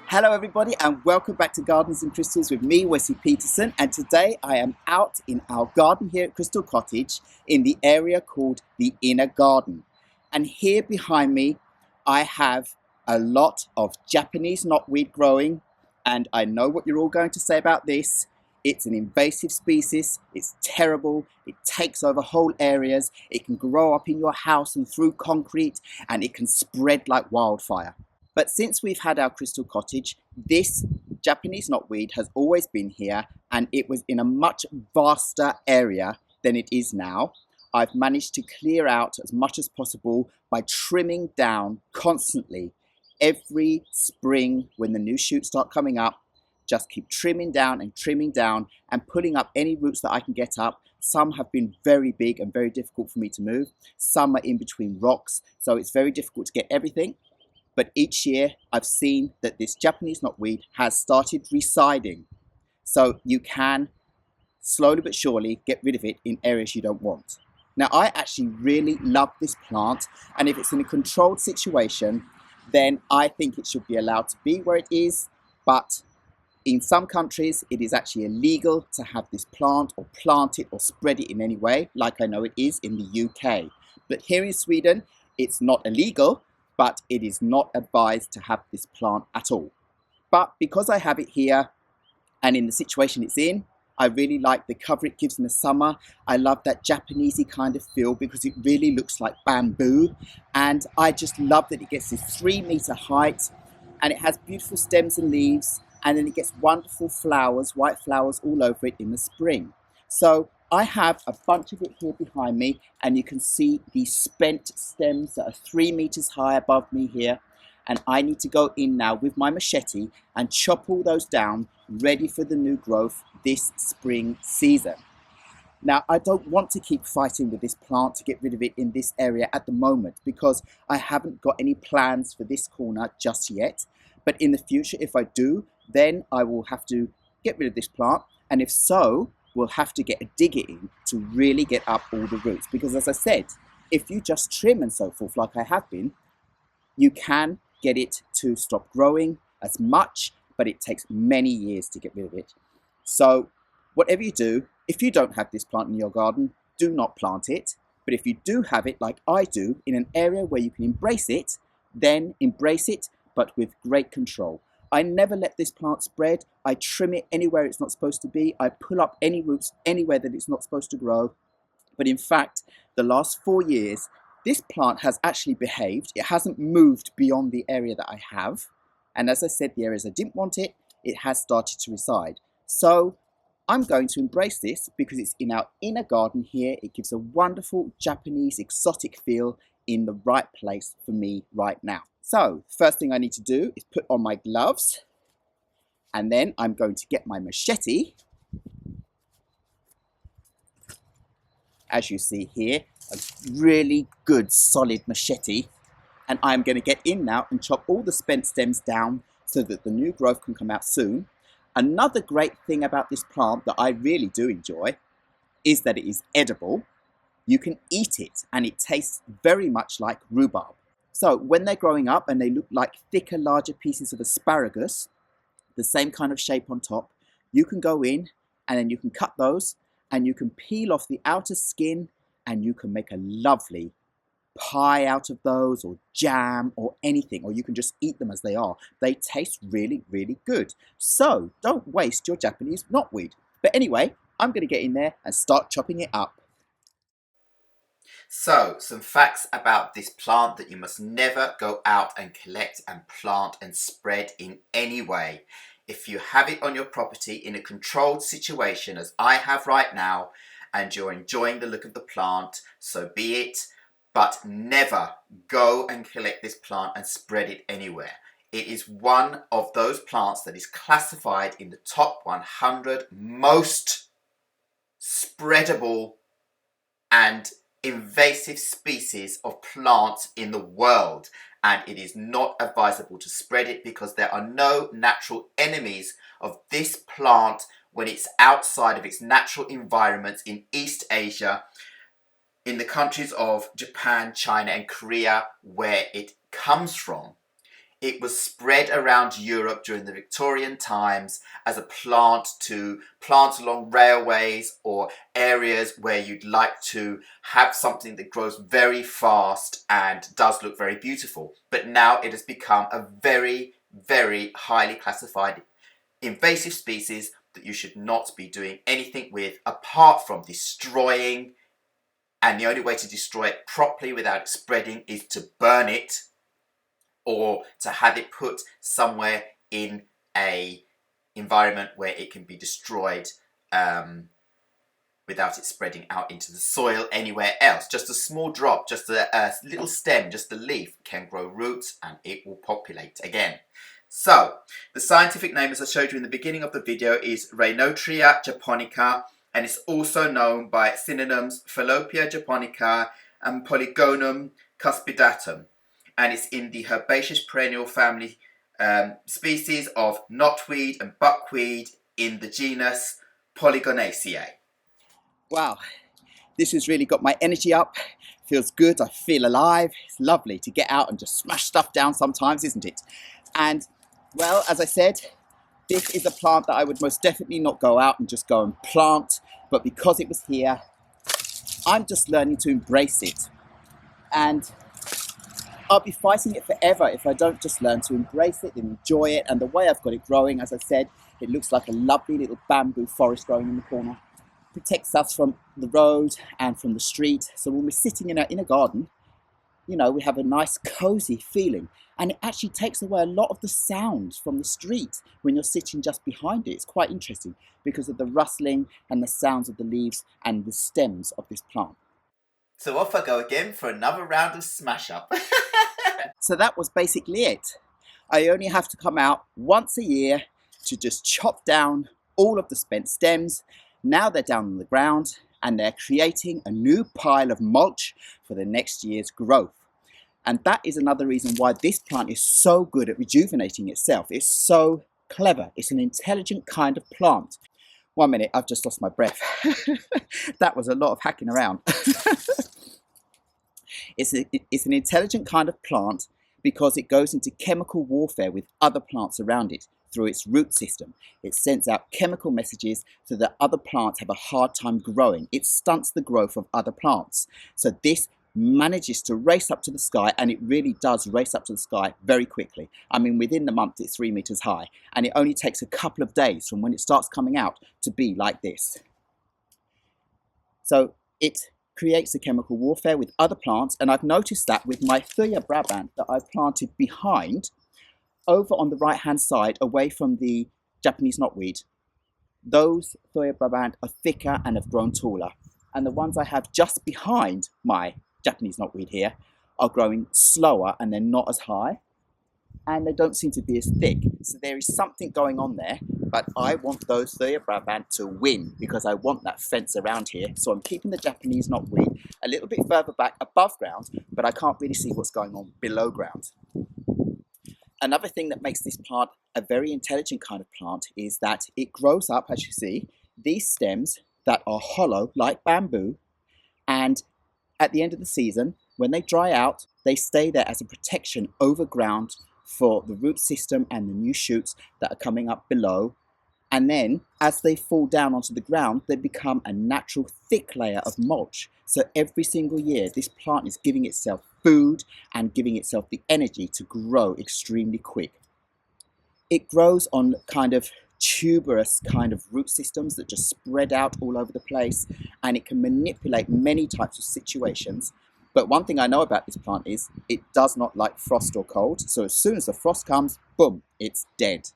Hello everybody and welcome back to Gardens and Crystals with me, Wesley Peterson, and today I am out in our garden here at Crystal Cottage in the area called the Inner Garden. And here behind me I have a lot of Japanese knotweed growing, and I know what you're all going to say about this. It's an invasive species, it's terrible, it takes over whole areas, it can grow up in your house and through concrete, and it can spread like wildfire. But since we've had our Crystal Cottage, this Japanese knotweed has always been here, and it was in a much vaster area than it is now. I've managed to clear out as much as possible by trimming down constantly. Every spring when the new shoots start coming up, just keep trimming down and pulling up any roots that I can get up. Some have been very big and very difficult for me to move. Some are in between rocks, so it's very difficult to get everything. But each year I've seen that this Japanese knotweed has started residing. So you can slowly but surely get rid of it in areas you don't want. Now I actually really love this plant, and if it's in a controlled situation, then I think it should be allowed to be where it is. But in some countries it is actually illegal to have this plant or plant it or spread it in any way, like I know it is in the UK. But here in Sweden it's not illegal, but it is not advised to have this plant at all. But because I have it here and in the situation it's in, I really like the cover it gives in the summer. I love that Japanesey kind of feel because it really looks like bamboo. And I just love that it gets this 3-meter height and it has beautiful stems and leaves, and then it gets wonderful flowers, white flowers all over it in the spring. So I have a bunch of it here behind me, and you can see these spent stems that are 3 meters high above me here. And I need to go in now with my machete and chop all those down, ready for the new growth this spring season. Now, I don't want to keep fighting with this plant to get rid of it in this area at the moment, because I haven't got any plans for this corner just yet. But in the future, if I do, then I will have to get rid of this plant. And if so, we'll have to get a digger in to really get up all the roots. Because as I said, if you just trim and so forth like I have been, you can get it to stop growing as much, but it takes many years to get rid of it. So whatever you do, if you don't have this plant in your garden, do not plant it. But if you do have it like I do in an area where you can embrace it, then embrace it, but with great control. I never let this plant spread. I trim it anywhere it's not supposed to be. I pull up any roots anywhere that it's not supposed to grow. But in fact, the last 4 years, this plant has actually behaved. It hasn't moved beyond the area that I have. And as I said, the areas I didn't want it, it has started to reside. So I'm going to embrace this because it's in our inner garden here. It gives a wonderful Japanese exotic feel in the right place for me right now. So first thing I need to do is put on my gloves, and then I'm going to get my machete. As you see here, a really good solid machete, and I'm going to get in now and chop all the spent stems down so that the new growth can come out soon. Another great thing about this plant that I really do enjoy is that it is edible. You can eat it and it tastes very much like rhubarb. So when they're growing up and they look like thicker, larger pieces of asparagus, the same kind of shape on top, you can go in and then you can cut those and you can peel off the outer skin and you can make a lovely pie out of those, or jam, or anything, or you can just eat them as they are. They taste really, really good. So don't waste your Japanese knotweed. But anyway, I'm going to get in there and start chopping it up. So, some facts about this plant that you must never go out and collect and plant and spread in any way. If you have it on your property in a controlled situation, as I have right now, and you're enjoying the look of the plant, so be it. But never go and collect this plant and spread it anywhere. It is one of those plants that is classified in the top 100 most spreadable and invasive species of plants in the world, and it is not advisable to spread it because there are no natural enemies of this plant when it's outside of its natural environment in East Asia, in the countries of Japan, China and Korea, where it comes from. It was spread around Europe during the Victorian times as a plant to plant along railways or areas where you'd like to have something that grows very fast and does look very beautiful. But now it has become a very, very highly classified invasive species that you should not be doing anything with apart from destroying. And the only way to destroy it properly without it spreading is to burn it, or to have it put somewhere in a environment where it can be destroyed without it spreading out into the soil anywhere else. Just a small drop, just a little stem, just a leaf can grow roots and it will populate again. So, the scientific name, as I showed you in the beginning of the video, is Reynoutria japonica, and it's also known by synonyms Fallopian japonica and Polygonum cuspidatum. And it's in the herbaceous perennial family species of knotweed and buckweed in the genus Polygonaceae. Wow, this has really got my energy up. Feels good, I feel alive. It's lovely to get out and just smash stuff down sometimes, isn't it? And, well, as I said, this is a plant that I would most definitely not go out and just go and plant, but because it was here, I'm just learning to embrace it. And I'll be fighting it forever if I don't just learn to embrace it and enjoy it. And the way I've got it growing, as I said, it looks like a lovely little bamboo forest growing in the corner. Protects us from the road and from the street. So when we're sitting in our inner garden, you know, we have a nice cozy feeling. And it actually takes away a lot of the sound from the street when you're sitting just behind it. It's quite interesting because of the rustling and the sounds of the leaves and the stems of this plant. So off I go again for another round of smash up. So that was basically it. I only have to come out once a year to just chop down all of the spent stems. Now they're down on the ground and they're creating a new pile of mulch for the next year's growth. And that is another reason why this plant is so good at rejuvenating itself. It's so clever. It's an intelligent kind of plant. 1 minute, I've just lost my breath. That was a lot of hacking around. It's an intelligent kind of plant because it goes into chemical warfare with other plants around it through its root system. It sends out chemical messages so that other plants have a hard time growing. It stunts the growth of other plants. So this manages to race up to the sky, and it really does race up to the sky very quickly. I mean, within the month it's 3 meters high, and it only takes a couple of days from when it starts coming out to be like this. So it creates a chemical warfare with other plants, and I've noticed that with my Thuja brabant that I've planted behind, over on the right hand side away from the Japanese knotweed. Those Thuja brabant are thicker and have grown taller, and the ones I have just behind my Japanese knotweed here are growing slower and they're not as high and they don't seem to be as thick. So there is something going on there, but I want those Thuja brabant to win because I want that fence around here. So I'm keeping the Japanese knotweed a little bit further back above ground, but I can't really see what's going on below ground. Another thing that makes this plant a very intelligent kind of plant is that it grows up, as you see, these stems that are hollow like bamboo, and at the end of the season, when they dry out, they stay there as a protection over ground for the root system and the new shoots that are coming up below. And then, as they fall down onto the ground, they become a natural thick layer of mulch. So every single year, this plant is giving itself food and giving itself the energy to grow extremely quick. It grows on kind of tuberous kind of root systems that just spread out all over the place, and it can manipulate many types of situations. But one thing I know about this plant is it does not like frost or cold. So as soon as the frost comes, boom, it's dead.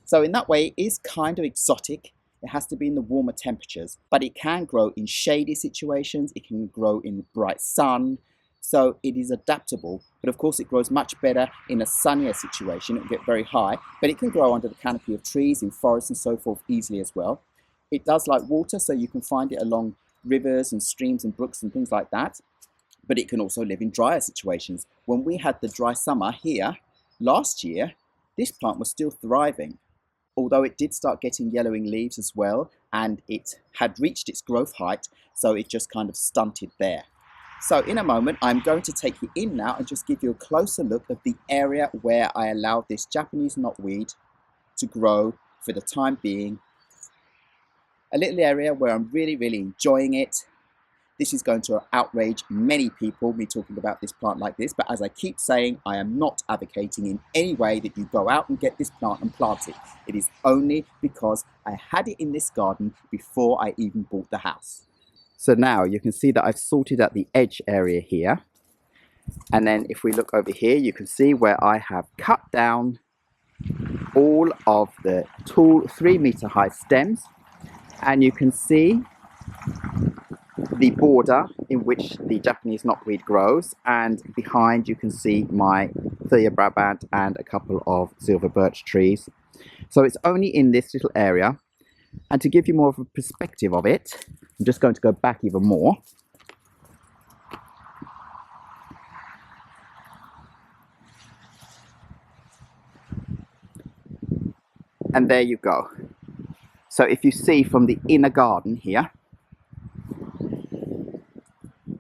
So in that way, it is kind of exotic. It has to be in the warmer temperatures, but it can grow in shady situations. It can grow in the bright sun. So it is adaptable, but of course it grows much better in a sunnier situation. It will get very high, but it can grow under the canopy of trees, in forests and so forth easily as well. It does like water, so you can find it along rivers and streams and brooks and things like that, but it can also live in drier situations. When we had the dry summer here last year, this plant was still thriving, although it did start getting yellowing leaves as well, and it had reached its growth height, so it just kind of stunted there. So in a moment, I'm going to take you in now and just give you a closer look of the area where I allowed this Japanese knotweed to grow for the time being. A little area where I'm really enjoying it. This is going to outrage many people, me talking about this plant like this, but as I keep saying, I am not advocating in any way that you go out and get this plant and plant it. It is only because I had it in this garden before I even bought the house. So now you can see that I've sorted out the edge area here. And then if we look over here, you can see where I have cut down all of the tall 3-meter high stems. And you can see the border in which the Japanese knotweed grows, and behind you can see my Thuja Brabant and a couple of silver birch trees. So it's only in this little area, and to give you more of a perspective of it, I'm just going to go back even more. And there you go. So if you see from the inner garden here,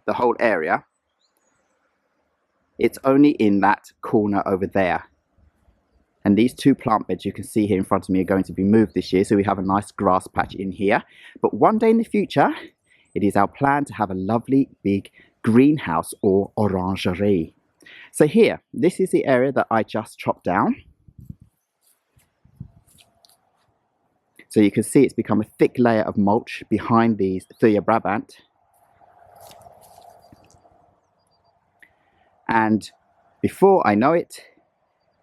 the whole area, it's only in that corner over there. And these 2 plant beds you can see here in front of me are going to be moved this year, so we have a nice grass patch in here. But one day in the future, it is our plan to have a lovely big greenhouse or orangerie. So here, this is the area that I just chopped down. So you can see it's become a thick layer of mulch behind these Thuja Brabant. And before I know it,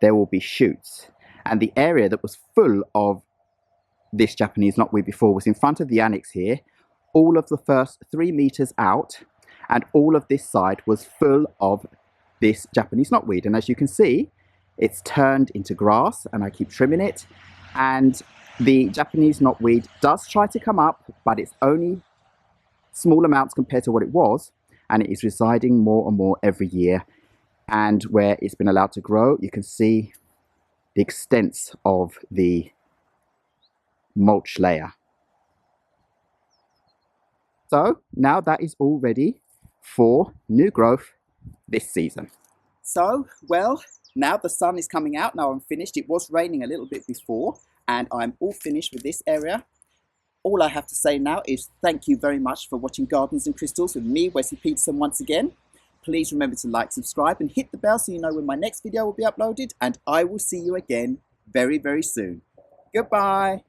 there will be shoots. And the area that was full of this Japanese knotweed before was in front of the annex here. All of the first 3 meters out, and all of this side was full of this Japanese knotweed. And as you can see, it's turned into grass, and I keep trimming it. And the Japanese knotweed does try to come up, but it's only small amounts compared to what it was, and it is residing more and more every year. And where it's been allowed to grow, you can see the extents of the mulch layer. So now that is all ready for new growth this season. So, well, now the sun is coming out. Now I'm finished. It was raining a little bit before, and I'm all finished with this area. All I have to say now is thank you very much for watching Gardens and Crystals with me, Wesley Peterson, once again. Please remember to like, subscribe, and hit the bell so you know when my next video will be uploaded, and I will see you again very soon. Goodbye.